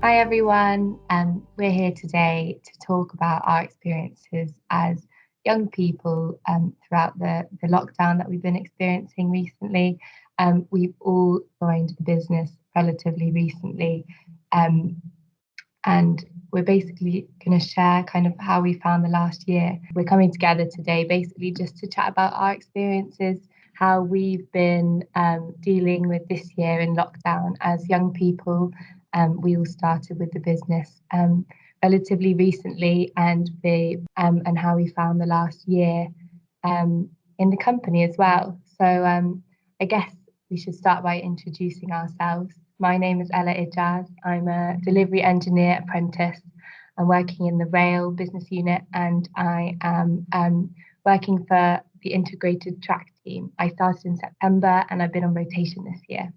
Hi everyone, we're here today to talk about our experiences as young people throughout the lockdown that we've been experiencing recently. We've all joined the business relatively recently, and we're basically going to share kind of how we found the last year. We're coming together today basically just to chat about our experiences, how we've been dealing with this year in lockdown as young people. We all started with the business relatively recently, and how we found the last year in the company as well. So I guess we should start by introducing ourselves. My name is Ella Ijaz. I'm a delivery engineer apprentice. I'm working in the rail business unit, and I am working for the integrated track team. I started in September and I've been on rotation this year.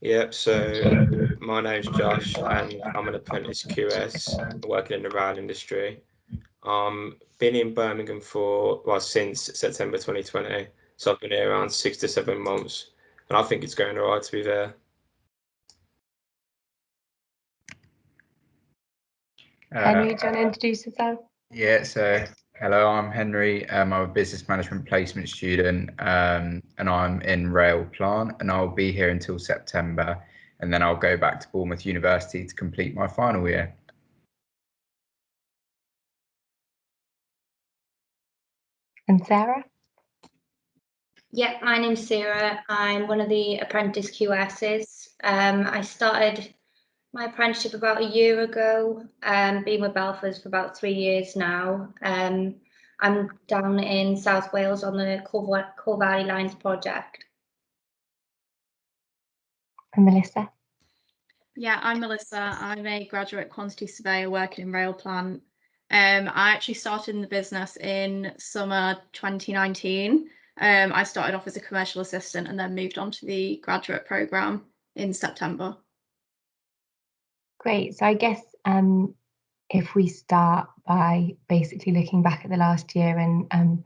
Yep, so my name's Josh and I'm an apprentice QS working in the rail industry. Been in Birmingham since September 2020, so I've been here around 6 to 7 months, and I think it's going all right to be there. Henry, do you want to introduce yourself? Yeah, so hello, I'm Henry. I'm a business management placement student, and I'm in rail plant, and I'll be here until September, and then I'll go back to Bournemouth University to complete my final year. And Sarah? Yeah, my name's Sarah. I'm one of the apprentice QSs. I started my apprenticeship about a year ago, been with Balfour for about 3 years now. I'm down in South Wales on the Core Valley Lines project. And Melissa? Yeah, I'm Melissa. I'm a graduate quantity surveyor working in rail plant. I actually started in the business in summer 2019. I started off as a commercial assistant and then moved on to the graduate programme in September. Great. So I guess if we start by basically looking back at the last year and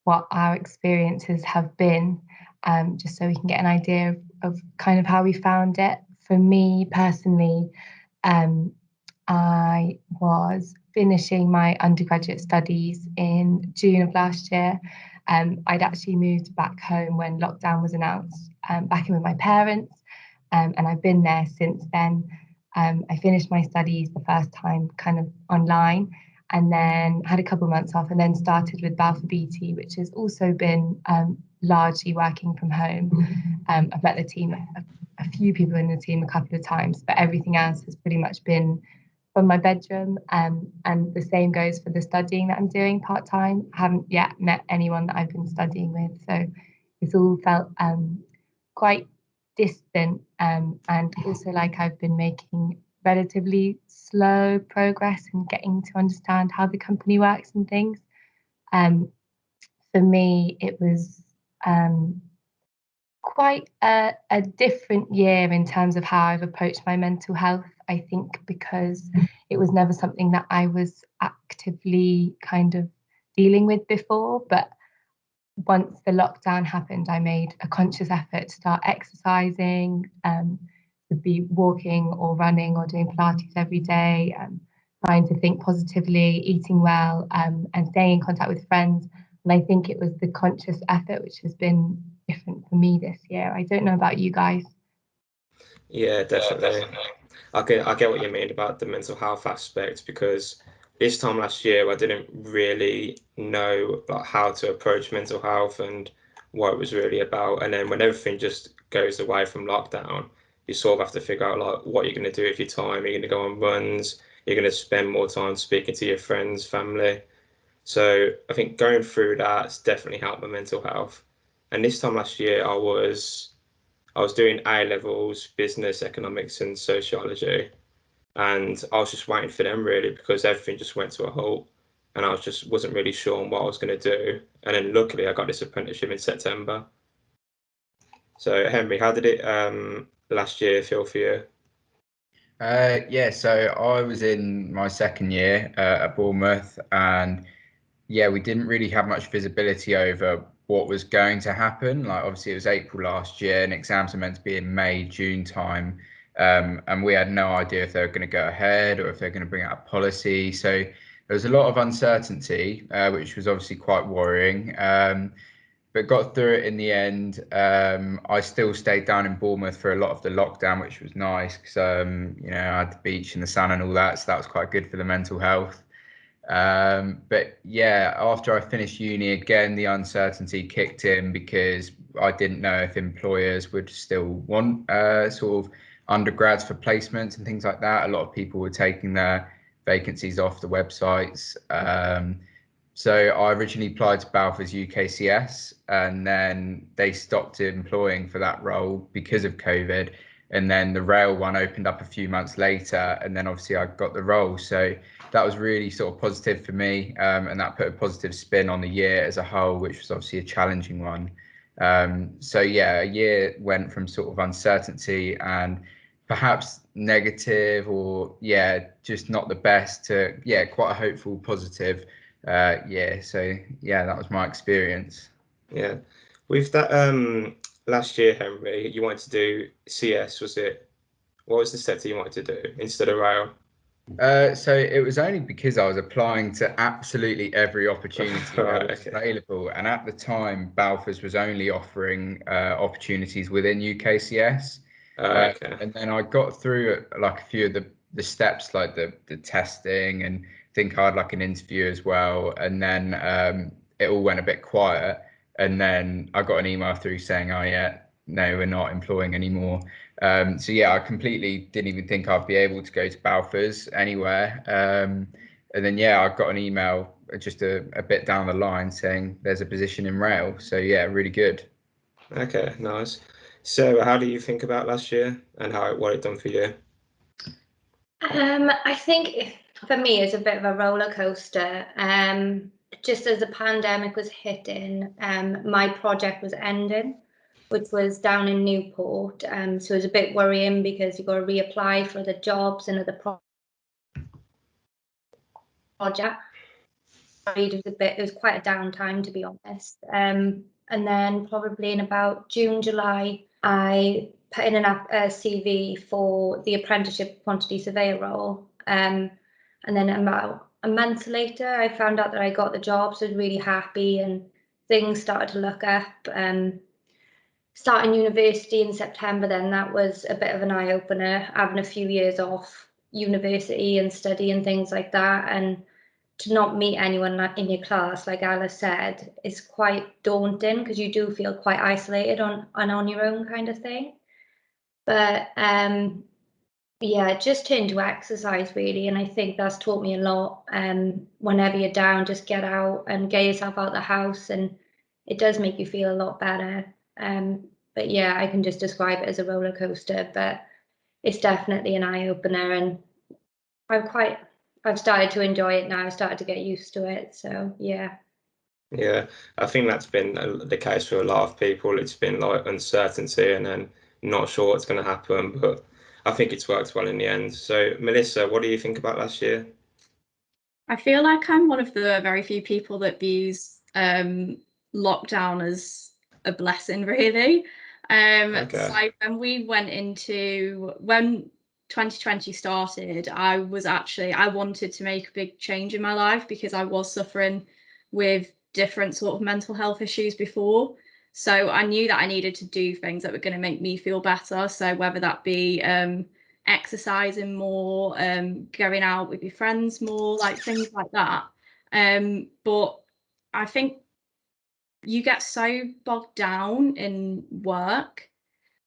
what our experiences have been, just so we can get an idea of kind of how we found it. For me personally, I was finishing my undergraduate studies in June of last year. I'd actually moved back home when lockdown was announced, back in with my parents, and I've been there since then. I finished my studies the first time kind of online, and then had a couple of months off, and then started with Balfour Beatty, which has also been largely working from home. I've met the team, a few people in the team a couple of times, but everything else has pretty much been from my bedroom. And the same goes for the studying that I'm doing part-time. I haven't yet met anyone that I've been studying with, so it's all felt quite distant, and also like I've been making relatively slow progress in getting to understand how the company works and things. For me, it was quite a different year in terms of how I've approached my mental health. I think because it was never something that I was actively kind of dealing with before, but once the lockdown happened, I made a conscious effort to start exercising, to be walking or running or doing Pilates every day, trying to think positively, eating well, and staying in contact with friends. And I think it was the conscious effort which has been different for me this year. I don't know about you guys. Yeah, definitely. I get what you mean about the mental health aspect, because this time last year I didn't really know like how to approach mental health and what it was really about. And then when everything just goes away from lockdown, you sort of have to figure out like what you're going to do with your time. You're going to go on runs, you're going to spend more time speaking to your friends, family. So I think going through that's definitely helped my mental health. And this time last year I was doing A levels, business, economics and sociology. And I was just waiting for them really, because everything just went to a halt and I wasn't really sure on what I was going to do. And then luckily I got this apprenticeship in September. So Henry, how did it last year feel for you? Yeah, so I was in my second year at Bournemouth, and yeah, we didn't really have much visibility over what was going to happen. Like obviously it was April last year and exams are meant to be in May, June time. and we had no idea if they were going to go ahead or if they're going to bring out a policy. So there was a lot of uncertainty, which was obviously quite worrying. But got through it in the end. I still stayed down in Bournemouth for a lot of the lockdown, which was nice because I had the beach and the sun and all that, so that was quite good for the mental health. But yeah, after I finished uni again, the uncertainty kicked in because I didn't know if employers would still want sort of undergrads for placements and things like that. A lot of people were taking their vacancies off the websites. So I originally applied to Balfour's UKCS, and then they stopped employing for that role because of COVID. And then the rail one opened up a few months later, and then obviously I got the role. So that was really sort of positive for me, and that put a positive spin on the year as a whole, which was obviously a challenging one. So yeah, a year went from sort of uncertainty and perhaps negative, or just not the best, to quite a hopeful, positive. So yeah, that was my experience. Yeah, with that last year, Henry, you wanted to do CS, was it? What was the sector you wanted to do instead of rail? So it was only because I was applying to absolutely every opportunity that was available, and at the time Balfour's was only offering opportunities within UKCS. And then I got through like a few of the steps, like the testing, and I think I had like an interview as well, and then it all went a bit quiet, and then I got an email through saying, oh yeah, no, we're not employing anymore. So yeah, I completely didn't even think I'd be able to go to Balfour's anywhere. And then I got an email just a bit down the line saying there's a position in rail. So yeah, really good. Okay, nice. So how do you think about last year and what it done for you? I think for me it's a bit of a roller coaster. Just as the pandemic was hitting, my project was ending, which was down in Newport. So it was a bit worrying because you've got to reapply for the jobs and other project. It was quite a downtime, to be honest. And then probably in about June, July, I put in a CV for the apprenticeship quantity surveyor role. And then about a month later, I found out that I got the job, so I was really happy, and things started to look up. Starting university in September, then that was a bit of an eye-opener, having a few years off university and study and things like that, and to not meet anyone in your class, like Alice said, is quite daunting because you do feel quite isolated on your own kind of thing. But just turn to exercise really, and I think that's taught me a lot. Whenever you're down, just get out and get yourself out the house, and it does make you feel a lot better. But yeah, I can just describe it as a roller coaster, but it's definitely an eye opener, and I've started to enjoy it now. I've started to get used to it. So yeah. Yeah, I think that's been the case for a lot of people. It's been like uncertainty and then not sure what's going to happen, but I think it's worked well in the end. So Melissa, what do you think about last year? I feel like I'm one of the very few people that views lockdown as a blessing, really. So when 2020 started, I wanted to make a big change in my life because I was suffering with different sort of mental health issues before. So I knew that I needed to do things that were going to make me feel better. So whether that be exercising more, going out with your friends more, like things like that. But I think you get so bogged down in work.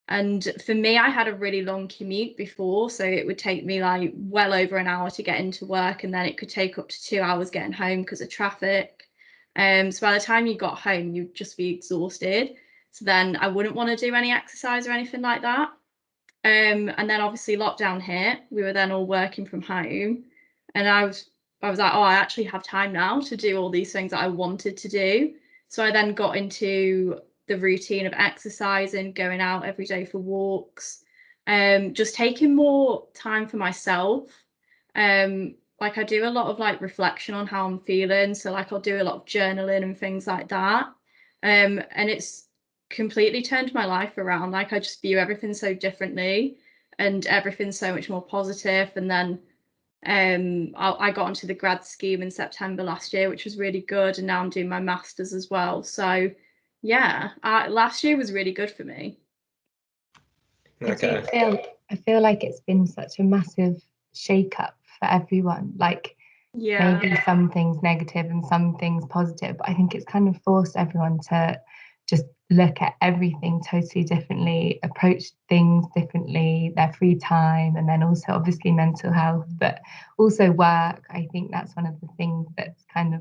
And for me, I had a really long commute before, so it would take me like well over an hour to get into work, and then it could take up to 2 hours getting home because of traffic. So by the time you got home, you'd just be exhausted. So then I wouldn't want to do any exercise or anything like that. And then obviously lockdown hit. We were then all working from home, and I was like, oh, I actually have time now to do all these things that I wanted to do. So I then got into the routine of exercising, going out every day for walks, just taking more time for myself. Like I do a lot of like reflection on how I'm feeling. So like I'll do a lot of journaling and things like that. And it's completely turned my life around. Like I just view everything so differently. and everything's so much more positive. And then I got onto the grad scheme in September last year, which was really good, and now I'm doing my master's as well. So yeah, last year was really good for me. Okay. I feel like it's been such a massive shake-up for everyone. Like, Yeah, maybe some things negative and some things positive, but I think it's kind of forced everyone to just look at everything totally differently, approach things differently, their free time, and then also obviously mental health, but also work. I think that's one of the things that's kind of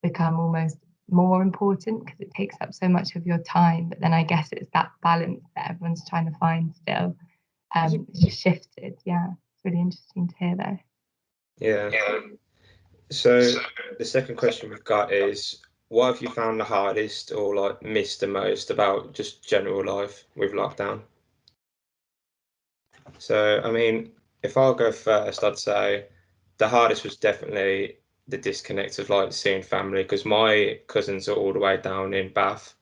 become almost more important because it takes up so much of your time. But then I guess it's that balance that everyone's trying to find still. It's just shifted. Yeah, it's really interesting to hear though. Yeah. So the second question we've got is, what have you found the hardest or like missed the most about just general life with lockdown? So, I mean, if I'll go first, I'd say the hardest was definitely the disconnect of like seeing family, because my cousins are all the way down in Bath.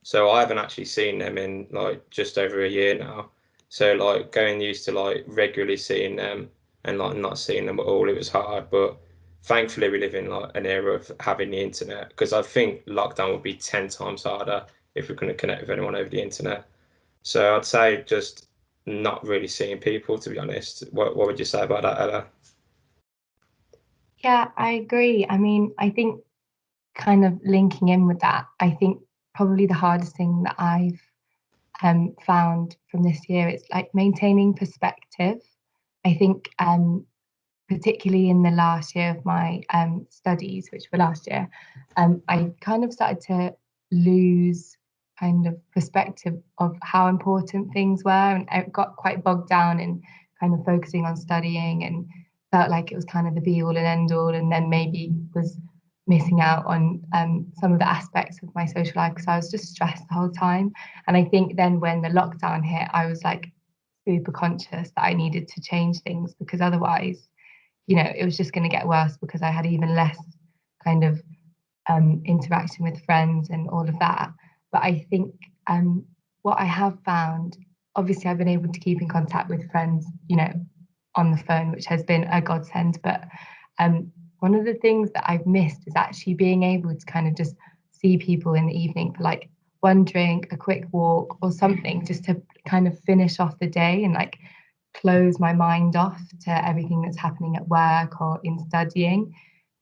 So I haven't actually seen them in like just over a year now. So like going used to like regularly seeing them and like not seeing them at all, it was hard. But thankfully we live in like an era of having the internet, because I think lockdown would be 10 times harder if we couldn't connect with anyone over the internet. So I'd say just not really seeing people, to be honest. What would you say about that, Ella? Yeah, I agree. I mean, I think kind of linking in with that, I think probably the hardest thing that I've found from this year is like maintaining perspective. I think particularly in the last year of my studies, which were last year, I kind of started to lose kind of perspective of how important things were, and I got quite bogged down in kind of focusing on studying and felt like it was kind of the be all and end all, and then maybe was missing out on some of the aspects of my social life because I was just stressed the whole time. And I think then when the lockdown hit, I was like super conscious that I needed to change things because otherwise, you know, it was just going to get worse because I had even less kind of interaction with friends and all of that. But I think what I have found, obviously, I've been able to keep in contact with friends, you know, on the phone, which has been a godsend. But one of the things that I've missed is actually being able to kind of just see people in the evening for like one drink, a quick walk, or something, just to kind of finish off the day and like close my mind off to everything that's happening at work or in studying.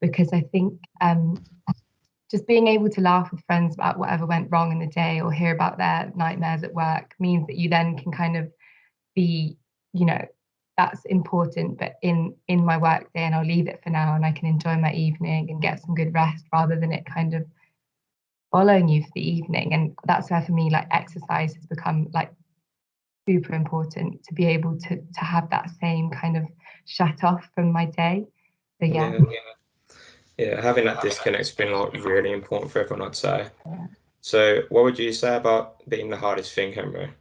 Because I think just being able to laugh with friends about whatever went wrong in the day or hear about their nightmares at work means that you then can kind of be, you know, that's important, but in my work day, and I'll leave it for now and I can enjoy my evening and get some good rest rather than it kind of following you for the evening. And that's where for me, like, exercise has become like super important to be able to have that same kind of shut off from my day. So Yeah, having that disconnect's been like really important for everyone, I'd say. So what would you say about being the hardest thing, Henry?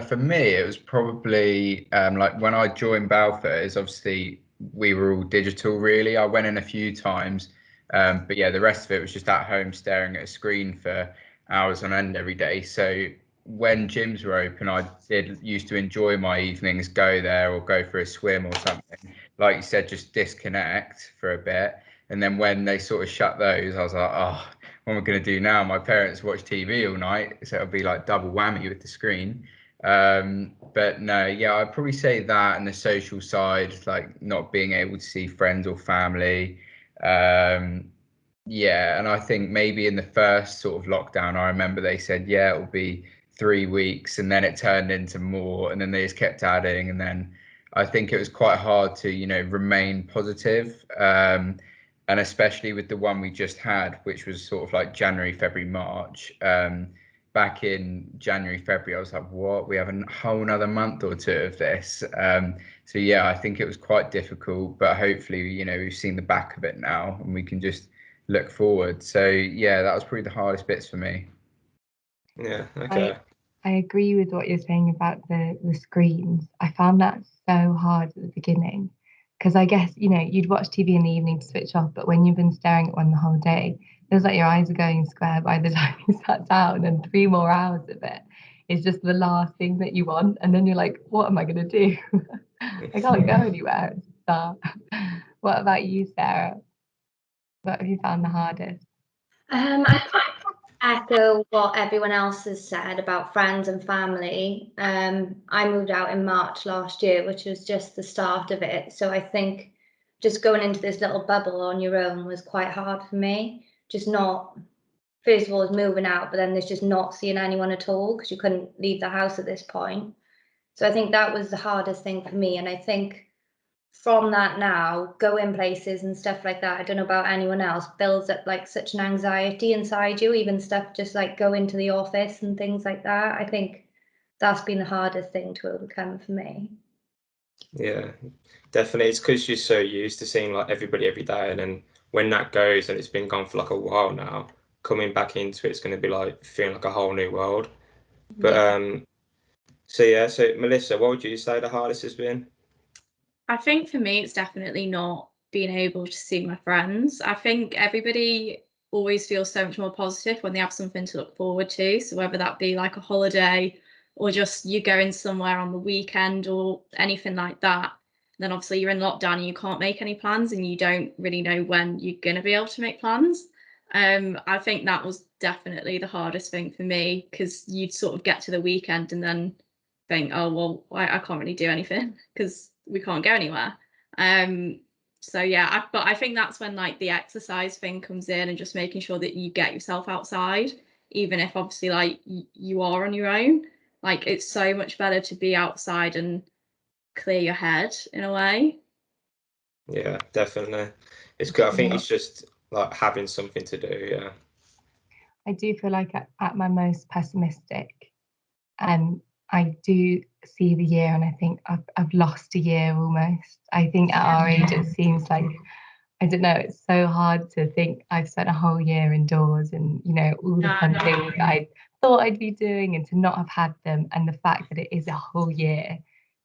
For me, it was probably like when I joined Balfour, is obviously we were all digital really. I went in a few times, but yeah, the rest of it was just at home staring at a screen for hours on end every day. So when gyms were open, I did used to enjoy my evenings, go there or go for a swim or something. Like you said, just disconnect for a bit. And then when they sort of shut those, I was like, oh, what am I going to do now? My parents watch TV all night, so it'll be like double whammy with the screen. But no, yeah, I'd probably say that, and the social side, like not being able to see friends or family. Yeah, and I think maybe in the first sort of lockdown, I remember they said, yeah, it'll be 3 weeks, and then it turned into more, and then they just kept adding, and then I think it was quite hard to, you know, remain positive. And especially with the one we just had, which was sort of like January, February, March. Back in January, February, I was like, what? We have a whole another month or two of this. So yeah, I think it was quite difficult, but hopefully, you know, we've seen the back of it now and we can just look forward. So yeah, that was probably the hardest bits for me. Yeah, okay. I agree with what you're saying about the screens. I found that so hard at the beginning because I guess, you know, you'd watch TV in the evening to switch off, but when you've been staring at one the whole day, it feels like your eyes are going square by the time you sat down, and 3 more hours of it is just the last thing that you want, and then you're like, what am I going to do? I can't go anywhere. So, what about you, Sarah? What have you found the hardest? I echo what everyone else has said about friends and family. I moved out in March last year, which was just the start of it. So I think just going into this little bubble on your own was quite hard for me. Just not, first of all, moving out, but then there's just not seeing anyone at all because you couldn't leave the house at this point. So I think that was the hardest thing for me. And I think from that now, going places and stuff like that, I don't know about anyone else, builds up like such an anxiety inside you, even stuff just like going to the office and things like that. I think that's been the hardest thing to overcome for me. Yeah, definitely. It's because you're so used to seeing like everybody every day, and then when that goes and it's been gone for like a while now, coming back into it's going to be like feeling like a whole new world. But so Melissa, what would you say the hardest has been? I think for me, it's definitely not being able to see my friends. I think everybody always feels so much more positive when they have something to look forward to. So whether that be like a holiday or just you going somewhere on the weekend or anything like that, then obviously you're in lockdown and you can't make any plans and you don't really know when you're going to be able to make plans. I think that was definitely the hardest thing for me, because you'd sort of get to the weekend and then think, oh, well, I can't really do anything because we can't go anywhere. So yeah, but I think that's when like the exercise thing comes in and just making sure that you get yourself outside, even if obviously like you are on your own. Like it's so much better to be outside and clear your head in a way. Yeah, definitely. It's good. I think it's just like having something to do. Yeah. I do feel like at my most pessimistic, I do see the year and I think I've lost a year almost. I think at our age it seems like, I don't know, it's so hard to think I've spent a whole year indoors and, you know, all the fun things I thought I'd be doing, and to not have had them, and the fact that it is a whole year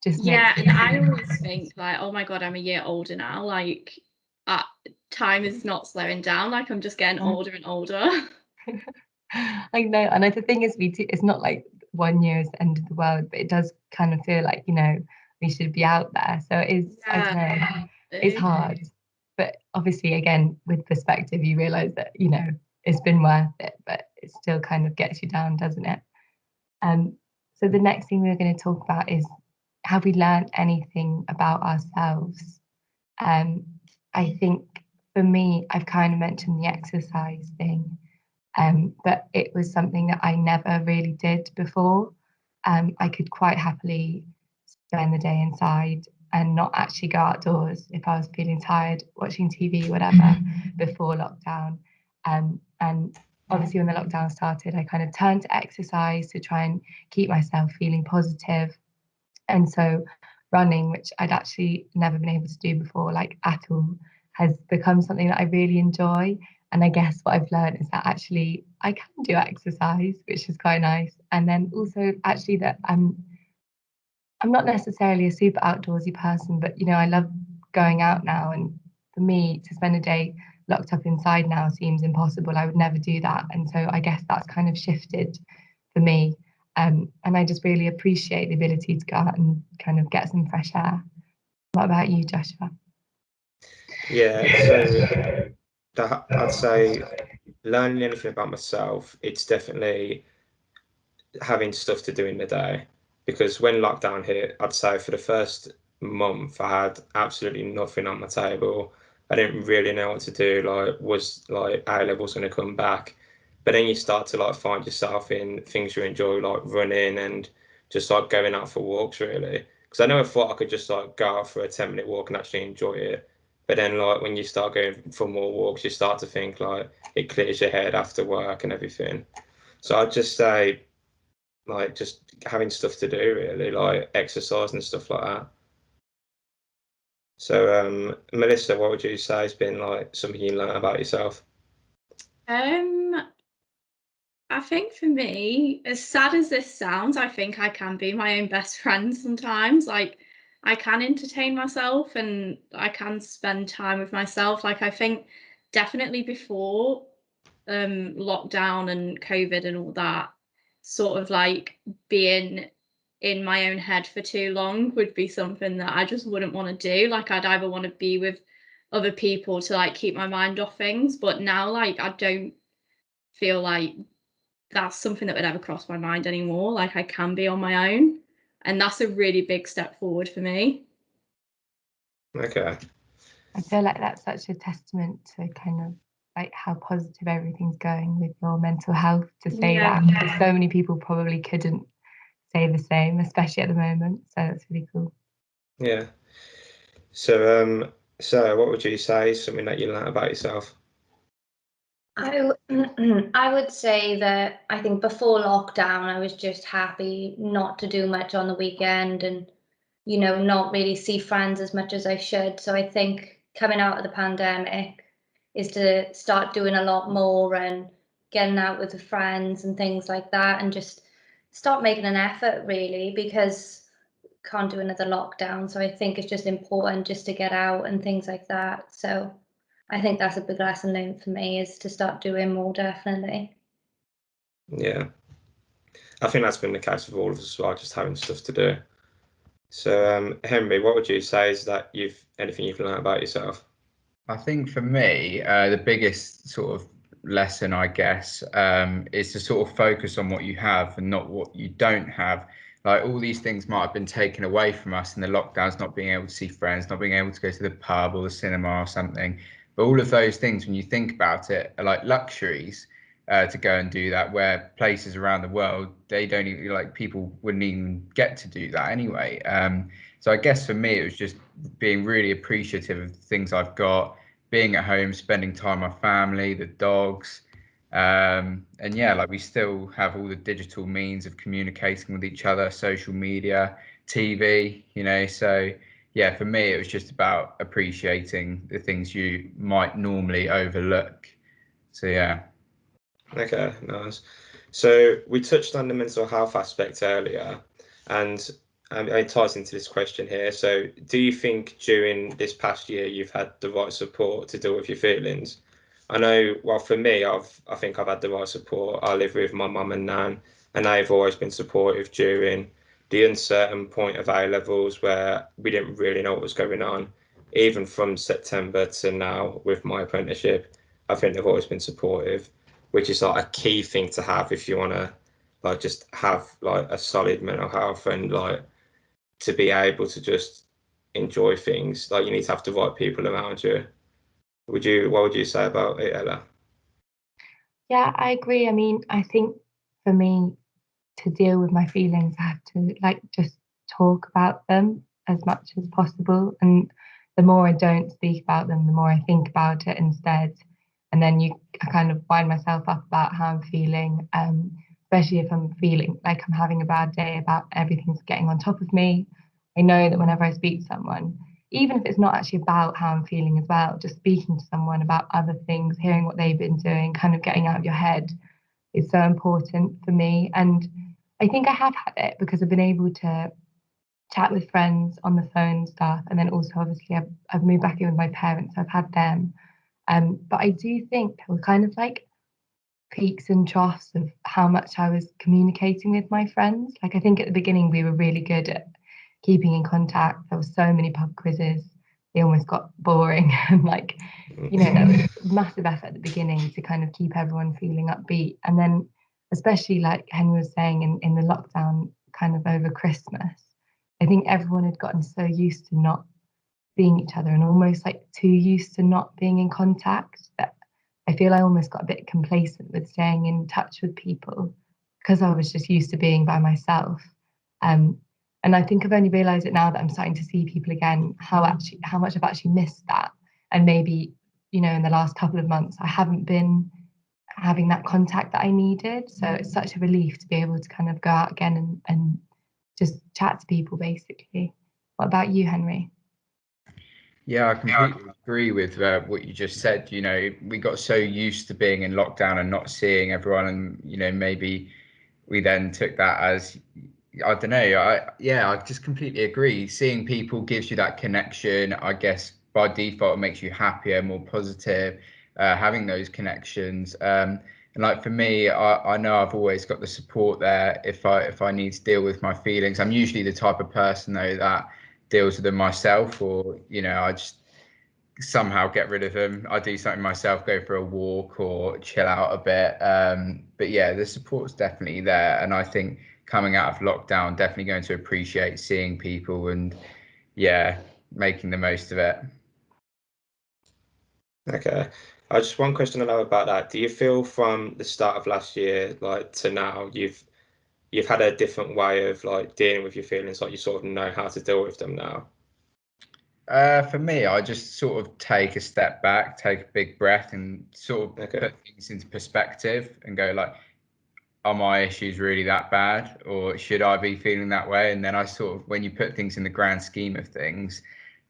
just makes and I always think like, oh my God, I'm a year older now. Like time is not slowing down. Like I'm just getting older and older. I know, and the thing is, it's not like 1 year is the end of the world, but it does kind of feel like, you know, we should be out there. So it is, I don't know, it's hard. But obviously, again, with perspective, you realise that, you know, it's been worth it, but it still kind of gets you down, doesn't it? So the next thing we're going to talk about is, have we learned anything about ourselves? I think for me, I've kind of mentioned the exercise thing. But it was something that I never really did before. I could quite happily spend the day inside and not actually go outdoors if I was feeling tired, watching TV, whatever, before lockdown. And obviously, when the lockdown started, I kind of turned to exercise to try and keep myself feeling positive. And so, running, which I'd actually never been able to do before, like at all, has become something that I really enjoy. And I guess what I've learned is that actually I can do exercise, which is quite nice. And then also actually that I'm not necessarily a super outdoorsy person, but you know, I love going out now. And for me to spend a day locked up inside now seems impossible. I would never do that. And so I guess that's kind of shifted for me. And I just really appreciate the ability to go out and kind of get some fresh air. What about you, Joshua? Yeah, so I'd say learning anything about myself, it's definitely having stuff to do in the day. Because when lockdown hit, I'd say for the first month, I had absolutely nothing on my table. I didn't really know what to do. Like, was like A levels going to come back? But then you start to like find yourself in things you enjoy, like running and just like going out for walks, really. Because I never thought I could just like go out for a 10-minute walk and actually enjoy it. But then, like, when you start going for more walks, you start to think like it clears your head after work and everything. So I'd just say, like, just having stuff to do, really, like exercise and stuff like that. So, Melissa, what would you say has been like something you learned about yourself? I think for me, as sad as this sounds, I think I can be my own best friend sometimes. Like I can entertain myself and I can spend time with myself. Like I think definitely before lockdown and COVID and all that, sort of like being in my own head for too long would be something that I just wouldn't want to do. Like, I'd either want to be with other people to like keep my mind off things, but now like I don't feel like that's something that would ever cross my mind anymore. Like, I can be on my own, and that's a really big step forward for me. Okay. I feel like that's such a testament to kind of like how positive everything's going with your mental health, to say Yeah. that, because so many people probably couldn't say the same, especially at the moment. So that's really cool. Yeah. So, Sarah, what would you say is something that you learned about yourself? I would say that I think before lockdown, I was just happy not to do much on the weekend and, you know, not really see friends as much as I should. So I think coming out of the pandemic is to start doing a lot more and getting out with the friends and things like that, and just start making an effort really, because can't do another lockdown. So I think it's just important just to get out and things like that. So I think that's a big lesson learned for me, is to start doing more, definitely. Yeah. I think that's been the case with all of us as well, just having stuff to do. So, Henry, what would you say is that anything you've learned about yourself? I think for me, the biggest sort of lesson, I guess, is to sort of focus on what you have and not what you don't have. Like, all these things might have been taken away from us in the lockdowns, not being able to see friends, not being able to go to the pub or the cinema or something. But all of those things, when you think about it, are like luxuries to go and do that, where places around the world, they don't even, like, people wouldn't even get to do that anyway. So I guess for me, it was just being really appreciative of the things I've got, being at home, spending time with my family, the dogs. And yeah, like, we still have all the digital means of communicating with each other, social media, TV, you know. So yeah, for me, it was just about appreciating the things you might normally overlook. So yeah. Okay, nice. So we touched on the mental health aspect earlier, and it ties into this question here. So do you think during this past year you've had the right support to deal with your feelings? I know, well, for me, I think I've had the right support. I live with my mum and nan, and they've always been supportive during the uncertain point of A levels where we didn't really know what was going on. Even from September to now with my apprenticeship, I think they've always been supportive, which is like a key thing to have if you want to like just have like a solid mental health and like to be able to just enjoy things. Like, you need to have the right people around you. What would you say about it, Ella? Yeah, I agree. I mean, I think for me to deal with my feelings, I have to like just talk about them as much as possible. And the more I don't speak about them, the more I think about it instead. And then I kind of wind myself up about how I'm feeling, especially if I'm feeling like I'm having a bad day, about everything's getting on top of me. I know that whenever I speak to someone, even if it's not actually about how I'm feeling as well, just speaking to someone about other things, hearing what they've been doing, kind of getting out of your head is so important for me. And I think I have had it because I've been able to chat with friends on the phone and stuff. And then also, obviously, I've moved back in with my parents, so I've had them. But I do think there were kind of like peaks and troughs of how much I was communicating with my friends. Like, I think at the beginning, we were really good at keeping in contact. There were so many pub quizzes, they almost got boring. And like, you know, that was massive effort at the beginning to kind of keep everyone feeling upbeat. And then, especially like Henry was saying, in the lockdown, kind of over Christmas, I think everyone had gotten so used to not seeing each other and almost like too used to not being in contact that I feel I almost got a bit complacent with staying in touch with people because I was just used to being by myself. And I think I've only realised it now that I'm starting to see people again, how much I've actually missed that. And maybe, you know, in the last couple of months, I haven't been having that contact that I needed. So it's such a relief to be able to kind of go out again and just chat to people, basically. What about you, Henry? Yeah, I completely agree with what you just said. You know, we got so used to being in lockdown and not seeing everyone, and you know, maybe we then took that as, I don't know. I just completely agree. Seeing people gives you that connection. I guess by default, it makes you happier, more positive. Having those connections, And like for me, I know I've always got the support there if I need to deal with my feelings. I'm usually the type of person though that deals with them myself, or I just somehow get rid of them. I do something myself, go for a walk or chill out a bit. But yeah, the support's definitely there, and I think coming out of lockdown, definitely going to appreciate seeing people and making the most of it. Okay. Just one question I know about that. Do you feel from the start of last year, like to now, you've had a different way of like dealing with your feelings, like you sort of know how to deal with them now? For me, I just sort of take a step back, take a big breath, and sort of put things into perspective and go like, are my issues really that bad, or should I be feeling that way? And then I sort of, when you put things in the grand scheme of things,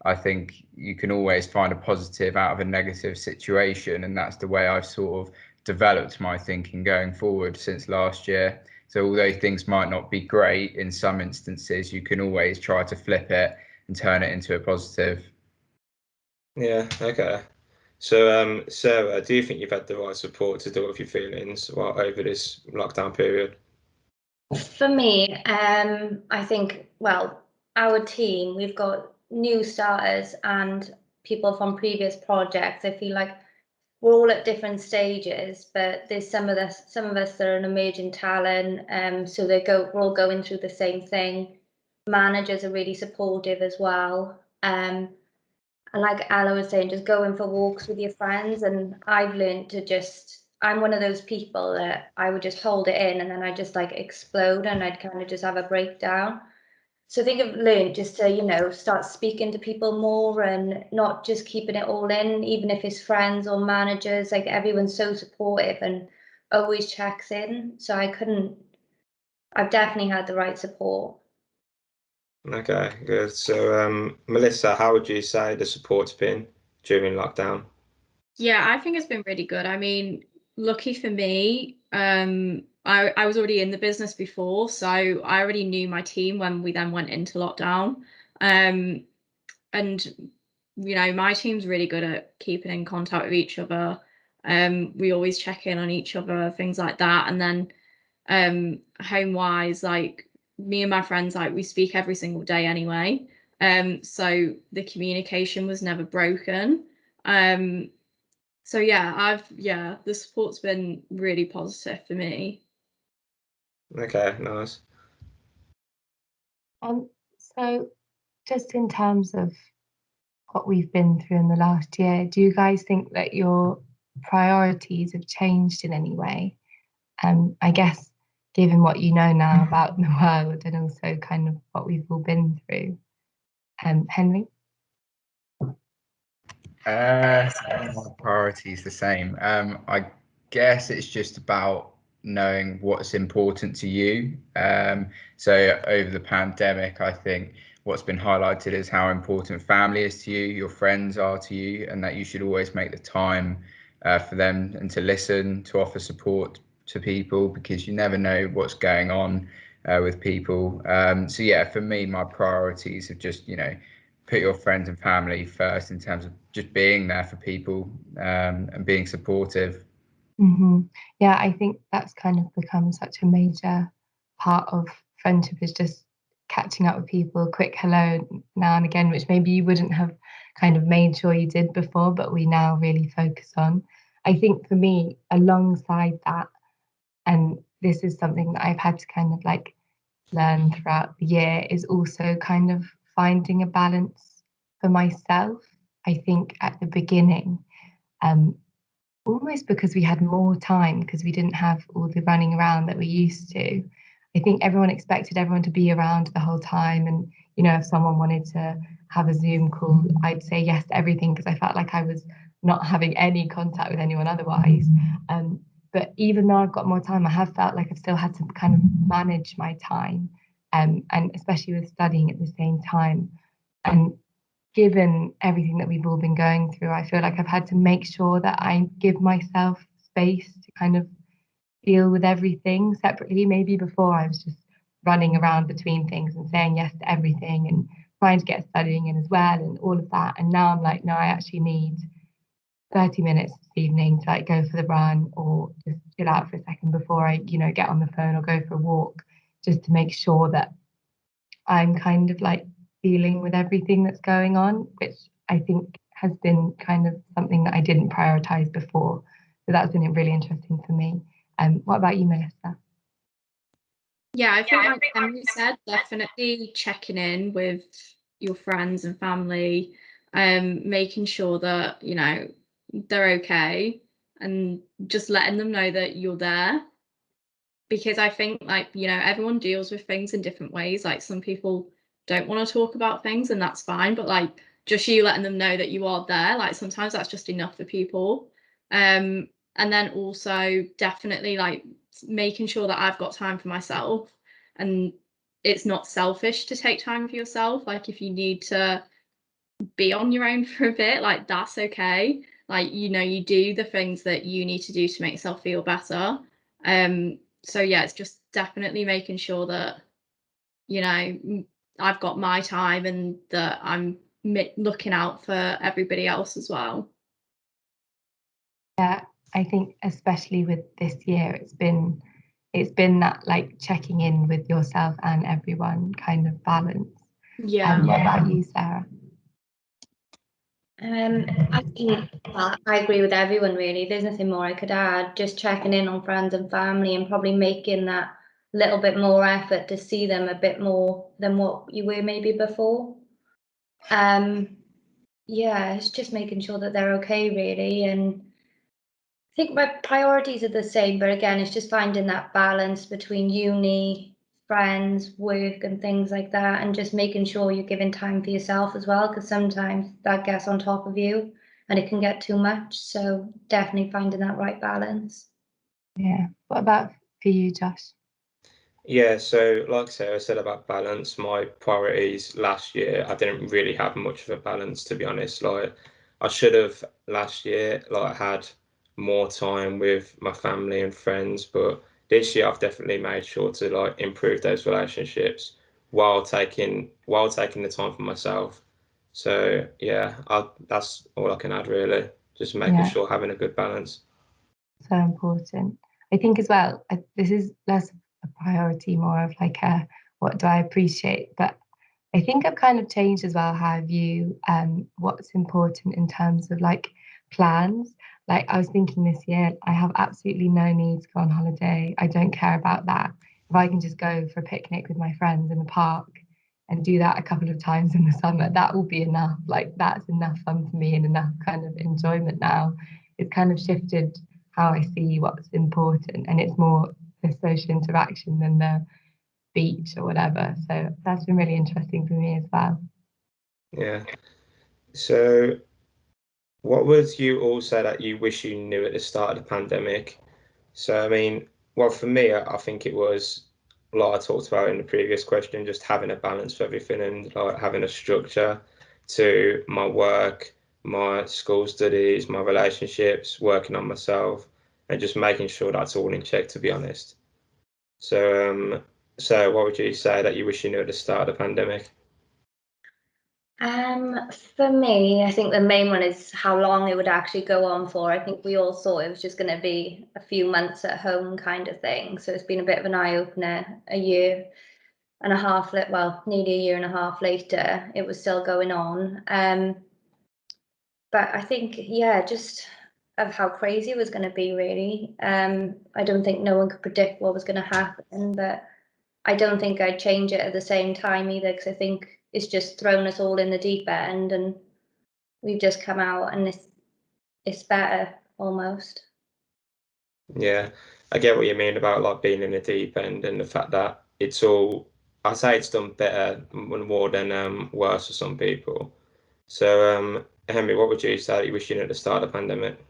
I think you can always find a positive out of a negative situation, and that's the way I've sort of developed my thinking going forward since last year. So although things might not be great in some instances, you can always try to flip it and turn it into a positive. Yeah, okay. So, Sarah, do you think you've had the right support to deal with your feelings over this lockdown period? For me, I think, well, our team, we've got new starters and people from previous projects. I feel like we're all at different stages, but there's some of us that are an emerging talent, so we're all going through the same thing. Managers are really supportive as well. And like Ella was saying, just going for walks with your friends. And I've learned to I'm one of those people that I would just hold it in and then I just like explode and I'd kind of just have a breakdown. So I think I've learned just to, start speaking to people more and not just keeping it all in, even if it's friends or managers, like everyone's so supportive and always checks in. So I've definitely had the right support. Okay, good. So, Melissa, how would you say the support's been during lockdown? Yeah, I think it's been really good. I mean, lucky for me, I was already in the business before, so I already knew my team when we then went into lockdown. And my team's really good at keeping in contact with each other. We always check in on each other, things like that. And then home wise, like me and my friends, like we speak every single day anyway. So the communication was never broken. So the support's been really positive for me. Okay, nice. So just in terms of what we've been through in the last year, do you guys think that your priorities have changed in any way? I guess given what you know now about the world and also kind of what we've all been through. Henry? My priority is the same. I guess it's just about knowing what's important to you. So over the pandemic, I think what's been highlighted is how important family is to you, your friends are to you, and that you should always make the time for them and to listen, to offer support to people, because you never know what's going on with people. So yeah, for me, my priorities have just, put your friends and family first in terms of just being there for people and being supportive. Mm-hmm. Yeah, I think that's kind of become such a major part of friendship, is just catching up with people, quick hello now and again, which maybe you wouldn't have kind of made sure you did before, but we now really focus on. I think for me, alongside that, and this is something that I've had to kind of like learn throughout the year, is also kind of finding a balance for myself. I think at the beginning, um, almost because we had more time because we didn't have all the running around that we used to. I think everyone expected everyone to be around the whole time. And, if someone wanted to have a Zoom call, I'd say yes to everything because I felt like I was not having any contact with anyone otherwise. But even though I've got more time, I have felt like I've still had to kind of manage my time, and especially with studying at the same time. And given everything that we've all been going through, I feel like I've had to make sure that I give myself space to kind of deal with everything separately. Maybe before I was just running around between things and saying yes to everything and trying to get studying in as well and all of that. And now I'm like, no, I actually need 30 minutes this evening to like go for the run or just chill out for a second before I, get on the phone or go for a walk, just to make sure that I'm kind of like dealing with everything that's going on, which I think has been kind of something that I didn't prioritize before. So that's been really interesting for me. What about you, Melissa? Yeah, I think like Emily said, definitely checking in with your friends and family, making sure that, they're okay, and just letting them know that you're there. Because I think like, everyone deals with things in different ways. Like some people don't want to talk about things, and that's fine, but like just you letting them know that you are there, like sometimes that's just enough for people. And then also definitely like making sure that I've got time for myself, and it's not selfish to take time for yourself. Like if you need to be on your own for a bit, like that's okay. Like, you do the things that you need to do to make yourself feel better. So yeah, it's just definitely making sure that, I've got my time and that I'm looking out for everybody else as well. Yeah, I think especially with this year, it's been that like checking in with yourself and everyone kind of balance. Yeah. What about you, Sarah? I think, well, I agree with everyone really. There's nothing more I could add. Just checking in on friends and family, and probably making that little bit more effort to see them a bit more than what you were maybe before. Yeah, it's just making sure that they're okay really. And I think my priorities are the same, but again, it's just finding that balance between uni, friends, work, and things like that, and just making sure you're giving time for yourself as well, because sometimes that gets on top of you and it can get too much. So definitely finding that right balance. Yeah. What about for you, Josh? Yeah, so like Sarah said about balance, my priorities last year, I didn't really have much of a balance, to be honest. Like I should have last year, like had more time with my family and friends, but this year I've definitely made sure to like improve those relationships while taking the time for myself. So yeah, that's all I can add really. Just making sure having a good balance. So important. I think as well, this is less a priority, more of like a what do I appreciate? But I think I've kind of changed as well how I view what's important in terms of like plans. Like I was thinking this year, I have absolutely no need to go on holiday. I don't care about that. If I can just go for a picnic with my friends in the park and do that a couple of times in the summer, that will be enough. Like that's enough fun for me and enough kind of enjoyment now. It's kind of shifted how I see what's important, and it's more the social interaction than the beach or whatever. So that's been really interesting for me as well. Yeah. So what would you all say that you wish you knew at the start of the pandemic? So, I mean, well, for me, I think it was, like I talked about in the previous question, just having a balance for everything and like having a structure to my work, my school studies, my relationships, working on myself, and just making sure that's all in check, to be honest. So what would you say that you wish you knew at the start of the pandemic? For me, I think the main one is how long it would actually go on for. I think we all thought it was just going to be a few months at home kind of thing. So it's been a bit of an eye-opener. A year and a half, nearly a year and a half later, it was still going on. But I think, yeah, just of how crazy it was going to be, really. I don't think no one could predict what was going to happen, but I don't think I'd change it at the same time either, because I think it's just thrown us all in the deep end, and we've just come out, and it's better almost. Yeah, I get what you mean about like being in the deep end and the fact that I say it's done better more than worse for some people. So, Henry, what would you say that you wish you knew at the start of the pandemic?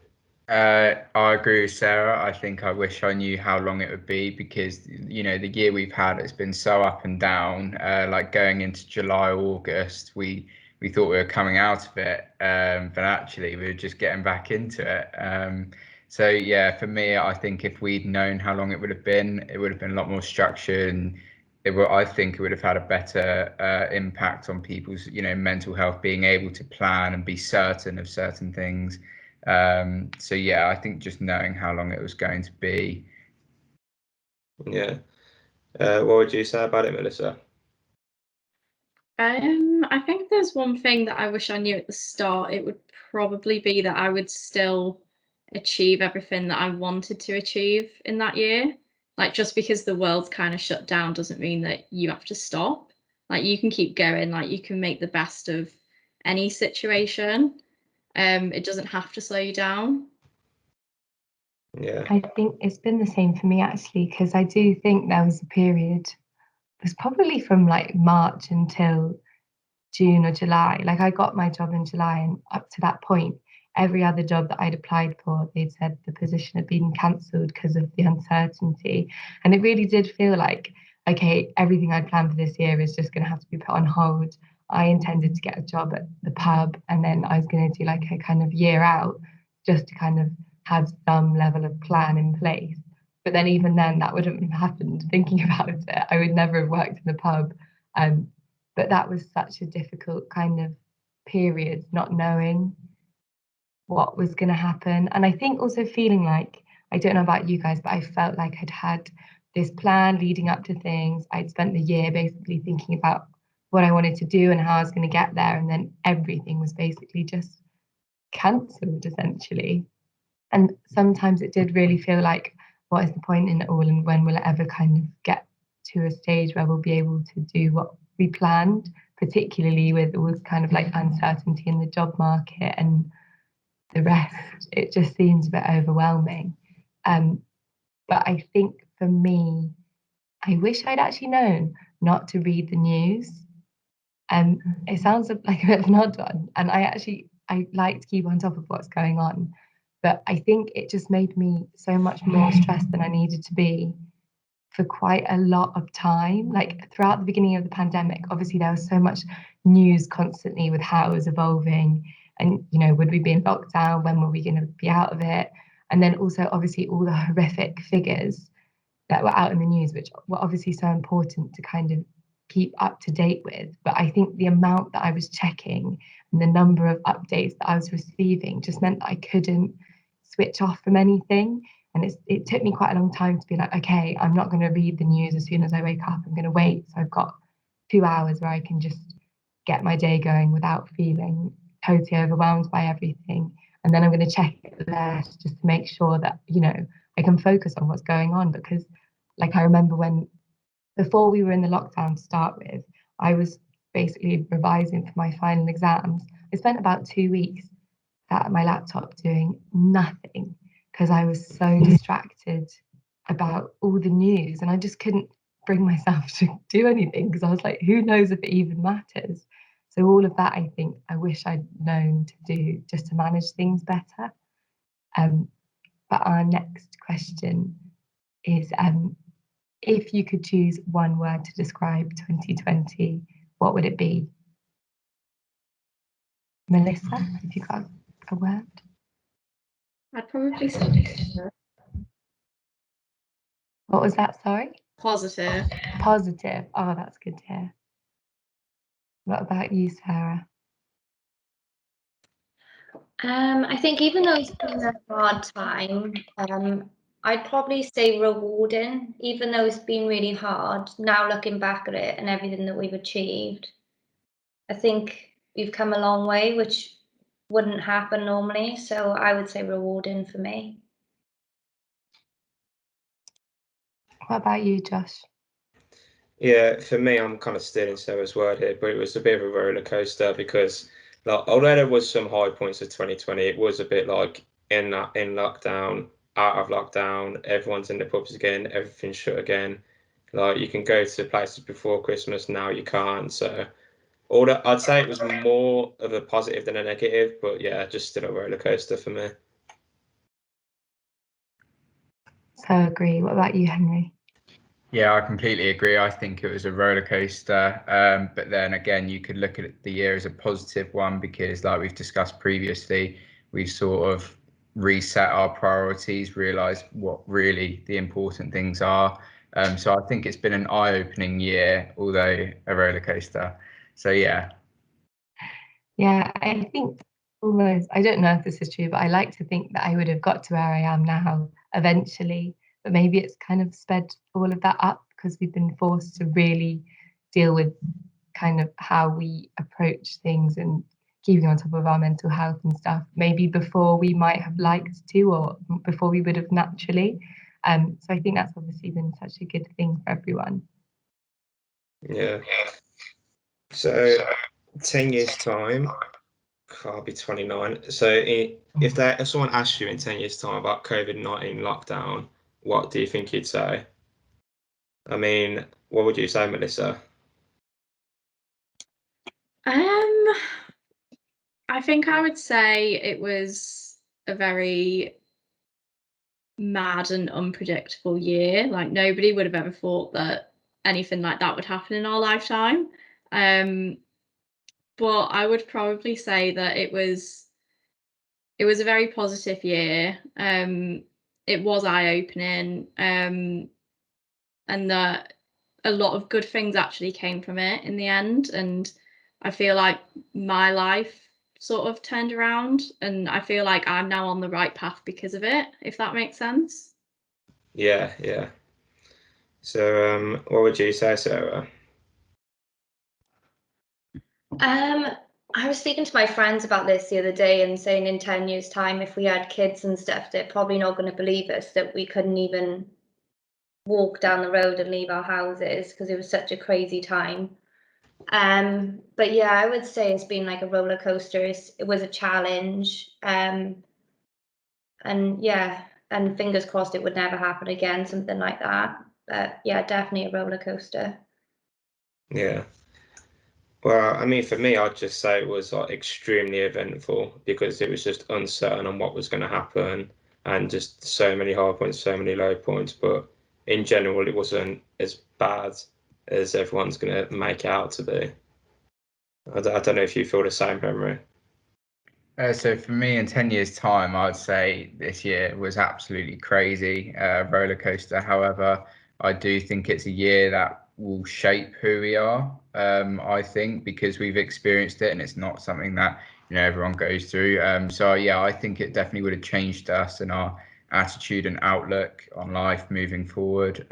I agree with Sarah. I think I wish I knew how long it would be, because the year we've had, it's been so up and down. Like going into July, August, we thought we were coming out of it, but actually we were just getting back into it. So yeah, for me, I think if we'd known how long it would have been a lot more structured, and I think it would have had a better impact on people's mental health, being able to plan and be certain of certain things. So yeah, I think just knowing how long it was going to be. Yeah. What would you say about it, Melissa? I think there's one thing that I wish I knew at the start. It would probably be that I would still achieve everything that I wanted to achieve in that year. Like, just because the world's kind of shut down doesn't mean that you have to stop. Like, you can keep going, like you can make the best of any situation. It doesn't have to slow you down. Yeah. I think it's been the same for me actually, because I do think there was a period, it was probably from like March until June or July. Like I got my job in July, and up to that point, every other job that I'd applied for, they'd said the position had been cancelled because of the uncertainty. And it really did feel like, okay, everything I'd planned for this year is just going to have to be put on hold. I intended to get a job at the pub, and then I was going to do like a kind of year out just to kind of have some level of plan in place. But then even then, that wouldn't have happened. Thinking about it, I would never have worked in the pub. But that was such a difficult kind of period, not knowing what was going to happen. And I think also feeling like, I don't know about you guys, but I felt like I'd had this plan leading up to things. I'd spent the year basically thinking about what I wanted to do and how I was going to get there. And then everything was basically just cancelled essentially. And sometimes it did really feel like, what is the point in it all? And when will it ever kind of get to a stage where we'll be able to do what we planned, particularly with all kind of like uncertainty in the job market and the rest? It just seems a bit overwhelming. But I think for me, I wish I'd actually known not to read the news. It sounds like a bit of an odd one, and I like to keep on top of what's going on, but I think it just made me so much more stressed than I needed to be for quite a lot of time. Like throughout the beginning of the pandemic, obviously there was so much news constantly with how it was evolving, and would we be in lockdown? When were we going to be out of it? And then also obviously all the horrific figures that were out in the news, which were obviously so important to kind of keep up to date with. But I think the amount that I was checking and the number of updates that I was receiving just meant that I couldn't switch off from anything. And it took me quite a long time to be like, okay, I'm not going to read the news as soon as I wake up. I'm going to wait. So I've got 2 hours where I can just get my day going without feeling totally overwhelmed by everything. And then I'm going to check it less just to make sure that, I can focus on what's going on. Because like I remember before we were in the lockdown to start with, I was basically revising for my final exams. I spent about 2 weeks sat at my laptop doing nothing because I was so distracted about all the news, and I just couldn't bring myself to do anything because I was like, who knows if it even matters? So all of that, I think I wish I'd known to do just to manage things better. But our next question is, if you could choose one word to describe 2020, what would it be? Melissa, have you got a word? I'd probably say What was that? Sorry? positive. Positive. Oh, that's good to hear. What about you, Sarah? I think even though it's been a hard time, I'd probably say rewarding, even though it's been really hard. Now looking back at it and everything that we've achieved, I think we've come a long way, which wouldn't happen normally. So I would say rewarding for me. What about you, Josh? Yeah, for me, I'm kind of stealing Sarah's word here, but it was a bit of a roller coaster because, like, although there was some high points of 2020, it was a bit like in lockdown, out of lockdown, everyone's in the pubs again, everything's shut again. Like you can go to places before Christmas, now you can't. So, I'd say it was more of a positive than a negative, but yeah, just still a roller coaster for me. So I agree. What about you, Henry? Yeah, I completely agree. I think it was a roller coaster. But then again, you could look at the year as a positive one because, like we've discussed previously, we've sort of reset our priorities, realised what really the important things are. So I think it's been an eye-opening year, although a roller coaster. So yeah. Yeah, I think almost, I don't know if this is true, but I like to think that I would have got to where I am now eventually. But maybe it's kind of sped all of that up because we've been forced to really deal with kind of how we approach things and keeping on top of our mental health and stuff, maybe before we might have liked to or before we would have naturally. So I think that's obviously been such a good thing for everyone. Yeah. So 10 years time, I'll be 29. So if someone asks you in 10 years time about COVID-19 lockdown, what do you think you'd say? I mean, what would you say, Melissa? I think I would say it was a very mad and unpredictable year. Like nobody would have ever thought that anything like that would happen in our lifetime. But I would probably say that it was a very positive year. It was eye-opening, and that a lot of good things actually came from it in the end. And I feel like my life sort of turned around, and I feel like I'm now on the right path because of it, if that makes sense. Yeah. So what would you say, Sarah? I was speaking to my friends about this the other day and saying in 10 years' time, if we had kids and stuff, they're probably not going to believe us that we couldn't even walk down the road and leave our houses because it was such a crazy time. But yeah, I would say it's been like a roller coaster. It was a challenge. And yeah, and fingers crossed it would never happen again, something like that. But yeah, definitely a roller coaster. Yeah. Well, I mean, for me, I'd just say it was like extremely eventful because it was just uncertain on what was going to happen and just so many high points, so many low points. But in general, it wasn't as bad as everyone's going to make it out to be. I don't know if you feel the same, Henry. So for me, in 10 years' time, I'd say this year was absolutely crazy, roller coaster. However, I do think it's a year that will shape who we are. I think because we've experienced it, and it's not something that everyone goes through. So yeah, I think it definitely would have changed us and our attitude and outlook on life moving forward.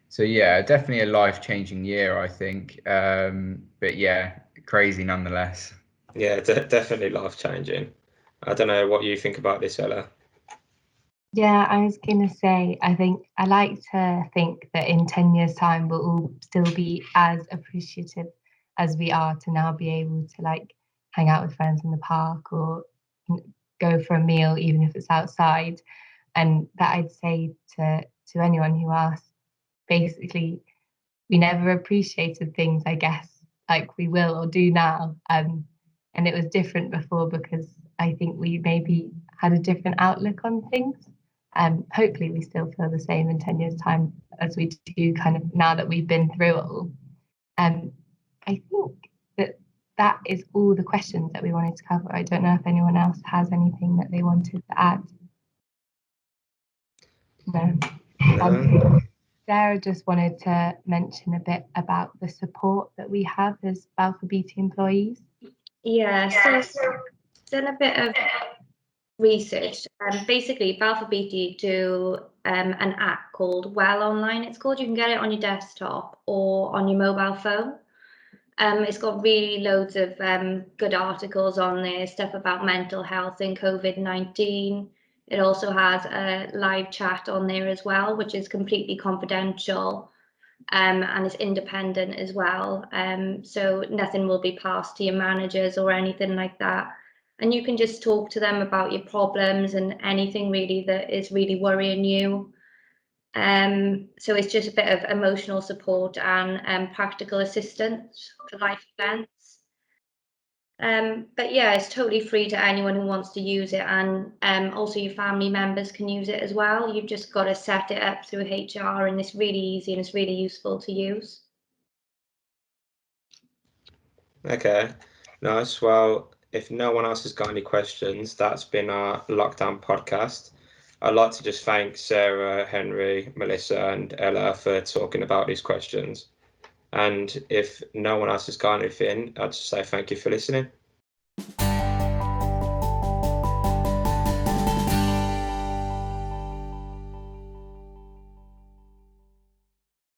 So yeah, definitely a life-changing year, I think. But yeah, crazy nonetheless. Yeah, definitely life-changing. I don't know what you think about this, Ella. Yeah, I was going to say, I think I like to think that in 10 years' time, we'll all still be as appreciative as we are to now be able to like hang out with friends in the park or go for a meal, even if it's outside. And that I'd say to anyone who asks, basically, we never appreciated things, I guess, like we will or do now. And it was different before because I think we maybe had a different outlook on things. Hopefully we still feel the same in 10 years' time as we do kind of now that we've been through it all. I think that is all the questions that we wanted to cover. I don't know if anyone else has anything that they wanted to add. No. Sarah just wanted to mention a bit about the support that we have as Balfour Beatty employees. Yeah, so done a bit of research. Basically, Balfour Beatty do an app called Well Online. It's called. You can get it on your desktop or on your mobile phone. It's got really loads of good articles on there, stuff about mental health and COVID-19. It also has a live chat on there as well, which is completely confidential and it's independent as well. So nothing will be passed to your managers or anything like that. And you can just talk to them about your problems and anything really that is really worrying you. So it's just a bit of emotional support and practical assistance for life events. But yeah, it's totally free to anyone who wants to use it, and also your family members can use it as well. You've just got to set it up through HR, and it's really easy and it's really useful to use. Okay, nice. Well, if no one else has got any questions, that's been our lockdown podcast. I'd like to just thank Sarah, Henry, Melissa, and Ella for talking about these questions. And if no one else has got anything, I'd just say thank you for listening.